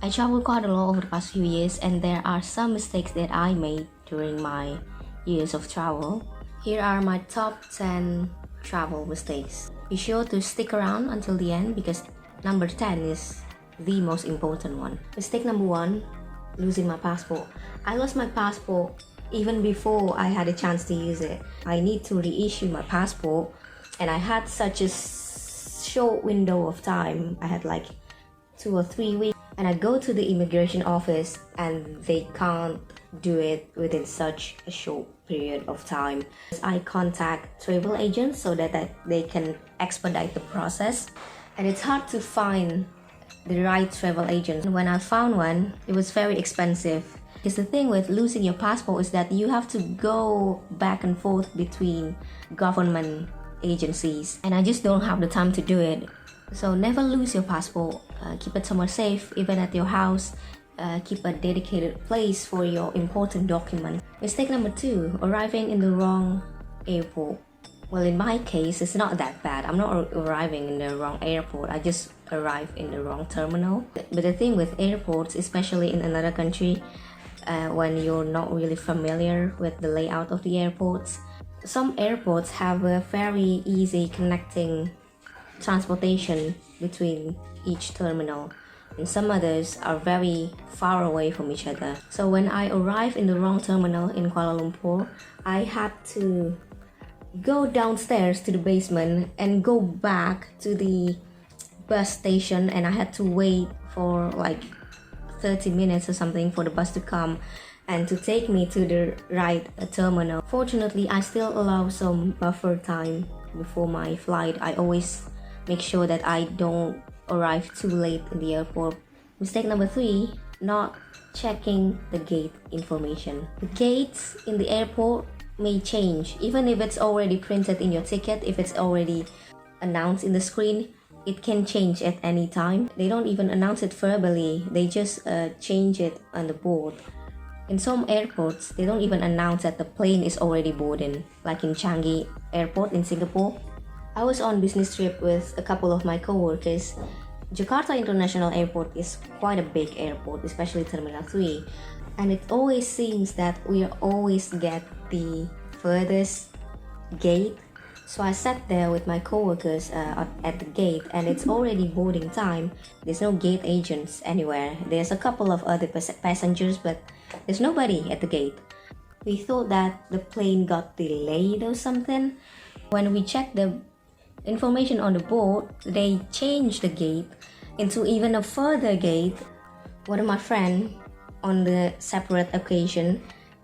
I traveled quite a lot over the past few years, and there are some mistakes that I made during my years of travel. Here are my top 10 travel mistakes. Be sure to stick around until the end because number 10 is the most important one. Mistake number 1, losing my passport. I lost my passport even before I had a chance to use it. I need to reissue my passport, and I had such a short window of time. I had like 2 or 3 weeks, and I go to the immigration office and they can't do it within such a short period of time. I contact travel agents so that they can expedite the process, and it's hard to find the right travel agent. When I found one, it was very expensive. Because the thing with losing your passport is that you have to go back and forth between government agencies, and I just don't have the time to do it. So never lose your passport. Keep it somewhere safe, even at your house. Keep a dedicated place for your important document. Mistake number 2, arriving in the wrong airport. Well, in my case, it's not that bad. I'm not arriving in the wrong airport. I just arrived in the wrong terminal. But the thing with airports, especially in another country, when you're not really familiar with the layout of the airports, some airports have a very easy connecting transportation between each terminal, and some others are very far away from each other. So when I arrived in the wrong terminal in Kuala Lumpur, I had to go downstairs to the basement and go back to the bus station, and I had to wait for like 30 minutes or something for the bus to come and to take me to the right terminal. Fortunately, I still allow some buffer time before my flight. I always make sure that I don't arrive too late in the airport. Mistake number 3, not checking the gate information. The gates in the airport may change, even if it's already printed in your ticket, if it's already announced in the screen, it can change at any time. They don't even announce it verbally, they just change it on the board. In some airports, they don't even announce that the plane is already boarding, like in Changi Airport in Singapore. I was on business trip with a couple of my co-workers. Jakarta International Airport is quite a big airport, especially Terminal 3. And it always seems that we always get the furthest gate. So I sat there with my co-workers at the gate, and it's already boarding time. There's no gate agents anywhere. There's a couple of other passengers, but there's nobody at the gate. We thought that the plane got delayed or something. When we checked the information on the board, they changed the gate into even a further gate. One of my friends, on the separate occasion,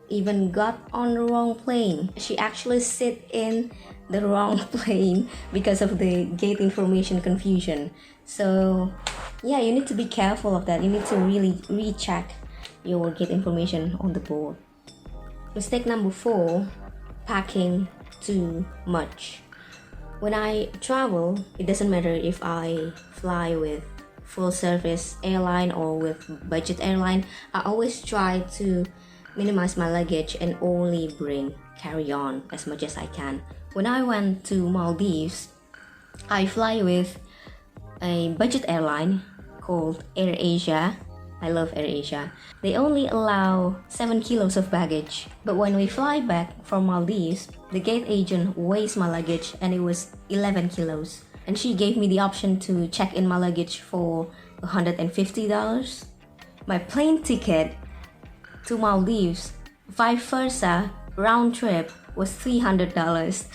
even got on the wrong plane. She actually sit in the wrong plane because of the gate information confusion. So yeah, you need to be careful of that. You need to really recheck your gate information on the board. Mistake number 4, packing too much. When I travel, it doesn't matter if I fly with full service airline or with budget airline, I always try to minimize my luggage and only bring carry-on as much as I can. When I went to Maldives, I fly with a budget airline called AirAsia. I love AirAsia. They only allow 7 kilos of baggage. But when we fly back from Maldives, the gate agent weighs my luggage and it was 11 kilos. And she gave me the option to check in my luggage for $150. My plane ticket to Maldives, vice versa, round trip was $300.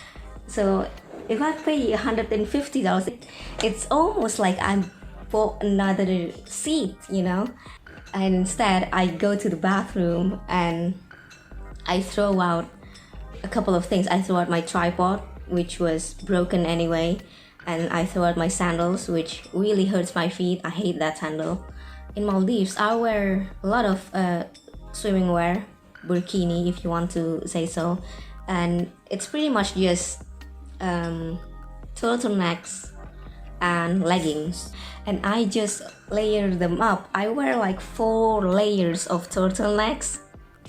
So if I pay $150, it's almost like I'm for another seat, you know. And instead, I go to the bathroom and I throw out a couple of things. I throw out my tripod, which was broken anyway, and I throw out my sandals, which really hurts my feet. I hate that sandal. In Maldives, I wear a lot of swimming wear, burkini if you want to say so, and it's pretty much just turtlenecks and leggings, and I just layer them up. I wear like 4 layers of turtlenecks,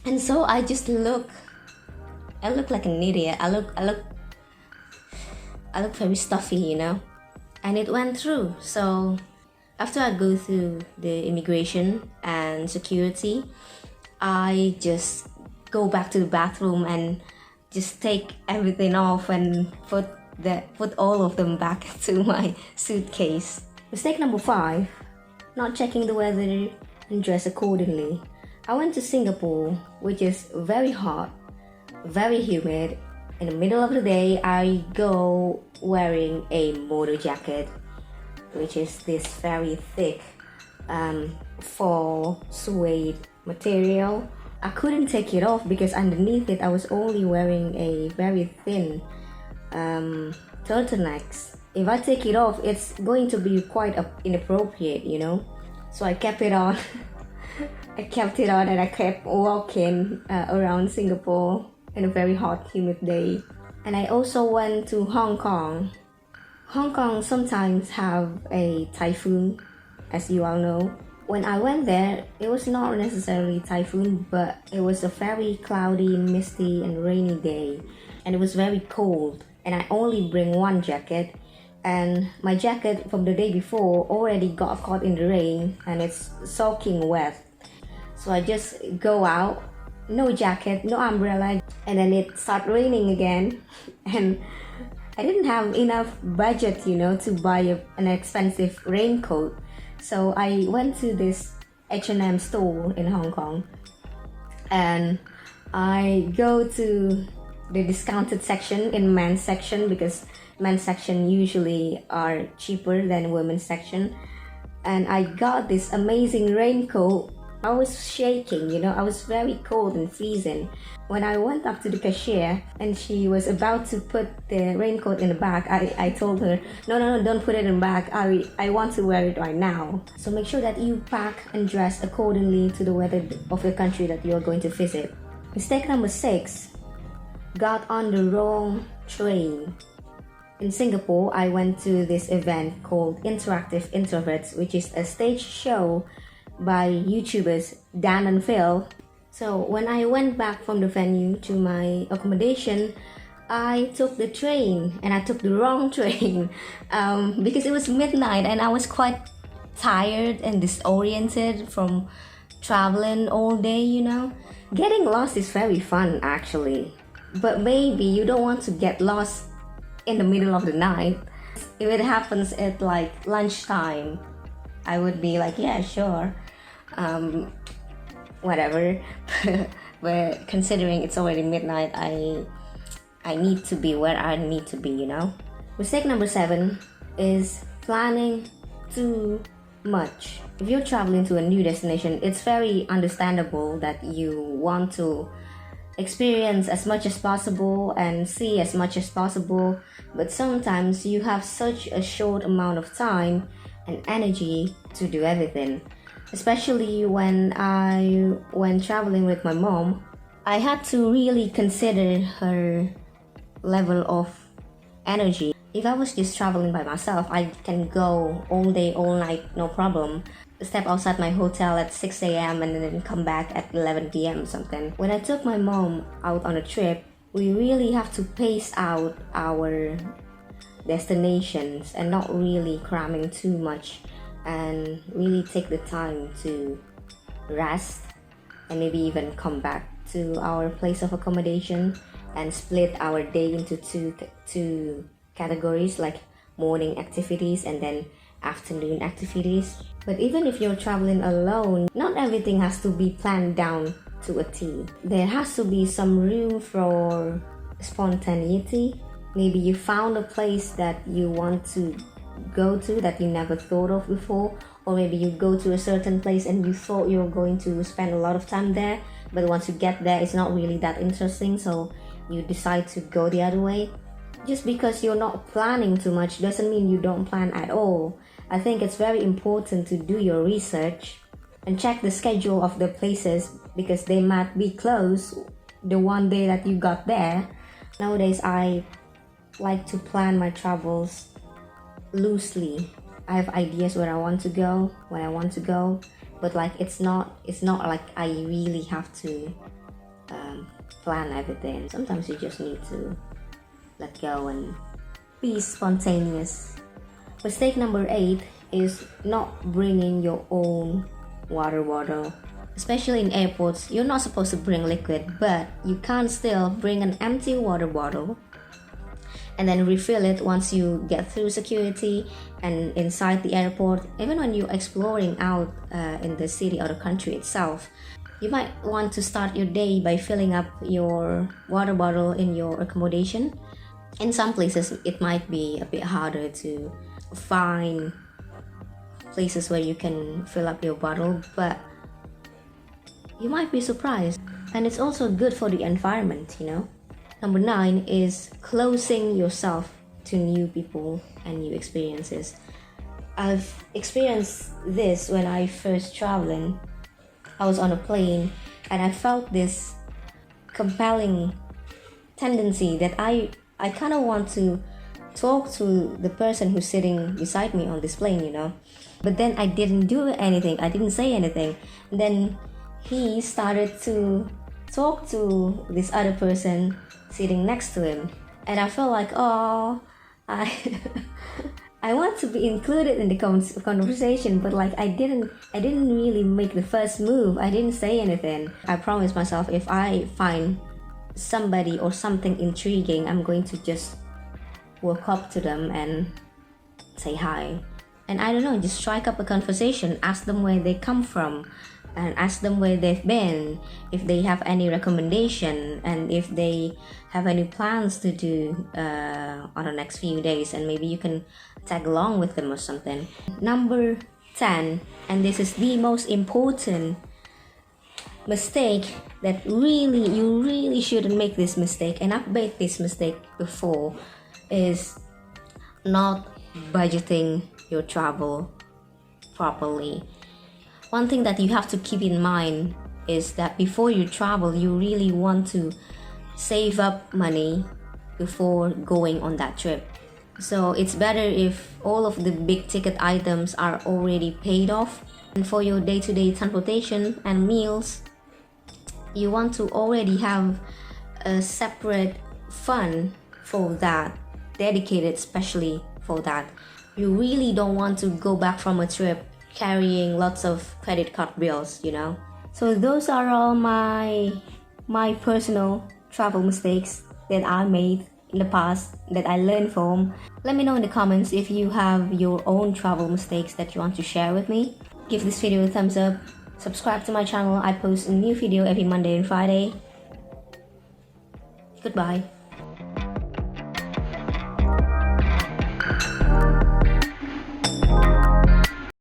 and so I look like an idiot. I look very stuffy, you know, and it went through. So After I go through the immigration and security, I just go back to the bathroom and just take everything off and put all of them back to my suitcase. Mistake number 5, not checking the weather and dress accordingly. I went to Singapore, which is very hot, very humid. In the middle of the day, I go wearing a motor jacket, which is this very thick faux suede material. I couldn't take it off because underneath it I was only wearing a very thin turtlenecks. If I take it off, it's going to be quite inappropriate, you know. So I kept it on. I kept it on and I kept walking around Singapore in a very hot, humid day. And I also went to Hong Kong. Hong Kong sometimes have a typhoon, as you all know. When I went there, it was not necessarily typhoon, but it was a very cloudy, misty and rainy day. And it was very cold. And I only bring one jacket. And my jacket from the day before already got caught in the rain and it's soaking wet. So I just go out, no jacket, no umbrella, and then it started raining again. And I didn't have enough budget, you know, to buy an expensive raincoat. So I went to this H&M store in Hong Kong and I go to the discounted section in men's section because men's section usually are cheaper than women's section. And I got this amazing raincoat. I was shaking, you know, I was very cold and freezing. When I went up to the cashier and she was about to put the raincoat in the bag, I told her, no, don't put it in the bag. I want to wear it right now. So make sure that you pack and dress accordingly to the weather of the country that you are going to visit. Mistake number 6, got on the wrong train. In Singapore, I went to this event called Interactive Introverts, which is a stage show by YouTubers Dan and Phil. So when I went back from the venue to my accommodation, I took the train and I took the wrong train because it was midnight and I was quite tired and disoriented from traveling all day, you know. Getting lost is very fun actually, but maybe you don't want to get lost in the middle of the night. If it happens at like lunchtime, I would be like, yeah, sure, whatever. But considering it's already midnight, I need to be where I need to be, you know. Mistake number 7 is planning too much. If you're traveling to a new destination, it's very understandable that you want to experience as much as possible and see as much as possible, but sometimes you have such a short amount of time and energy to do everything. Especially when I went traveling with my mom, I had to really consider her level of energy. If I was just traveling by myself, I can go all day, all night, no problem. Step outside my hotel at 6 a.m. and then come back at 11 p.m. or something. When I took my mom out on a trip, we really have to pace out our destinations and not really cramming too much and really take the time to rest and maybe even come back to our place of accommodation and split our day into two categories, like morning activities and then afternoon activities. But even if you're traveling alone, not everything has to be planned down to a T. There has to be some room for spontaneity. Maybe you found a place that you want to go to that you never thought of before, or maybe you go to a certain place and you thought you were going to spend a lot of time there, but once you get there it's not really that interesting, so you decide to go the other way. Just because you're not planning too much doesn't mean you don't plan at all. I think it's very important to do your research and check the schedule of the places because they might be closed the one day that you got there. Nowadays I like to plan my travels loosely. I have ideas where I want to go, when I want to go, but like it's not like I really have to plan everything. Sometimes you just need to let go and be spontaneous. Mistake number 8 is not bringing your own water bottle. Especially in airports, you're not supposed to bring liquid, but you can still bring an empty water bottle and then refill it once you get through security and inside the airport. Even when you're exploring out in the city or the country itself, you might want to start your day by filling up your water bottle in your accommodation. In some places, it might be a bit harder to find places where you can fill up your bottle, but you might be surprised. And it's also good for the environment, you know. Number 9 is closing yourself to new people and new experiences. I've experienced this when I first traveling. I was on a plane and I felt this compelling tendency that I kind of want to talk to the person who's sitting beside me on this plane, you know. But then I didn't do anything. I didn't say anything. And then he started to talk to this other person sitting next to him, and I felt like, oh, I I want to be included in the conversation, but like I didn't really make the first move. I didn't say anything. I promised myself if I find somebody or something intriguing, I'm going to just walk up to them and say hi, and I don't know, just strike up a conversation, ask them where they come from, and ask them where they've been, if they have any recommendation, and if they have any plans to do on the next few days, and maybe you can tag along with them or something. Number 10, and this is the most important mistake that you really shouldn't make this mistake, and I've made this mistake before, is not budgeting your travel properly. One thing that you have to keep in mind is that before you travel, you really want to save up money before going on that trip. So it's better if all of the big ticket items are already paid off. And for your day-to-day transportation and meals, you want to already have a separate fund for that, dedicated especially for that. You really don't want to go back from a trip carrying lots of credit card bills, you know. So those are all my personal travel mistakes that I made in the past that I learned from. Let me know in the comments if you have your own travel mistakes that you want to share with me. Give this video a thumbs up, subscribe to my channel. I post a new video every Monday and Friday. Goodbye.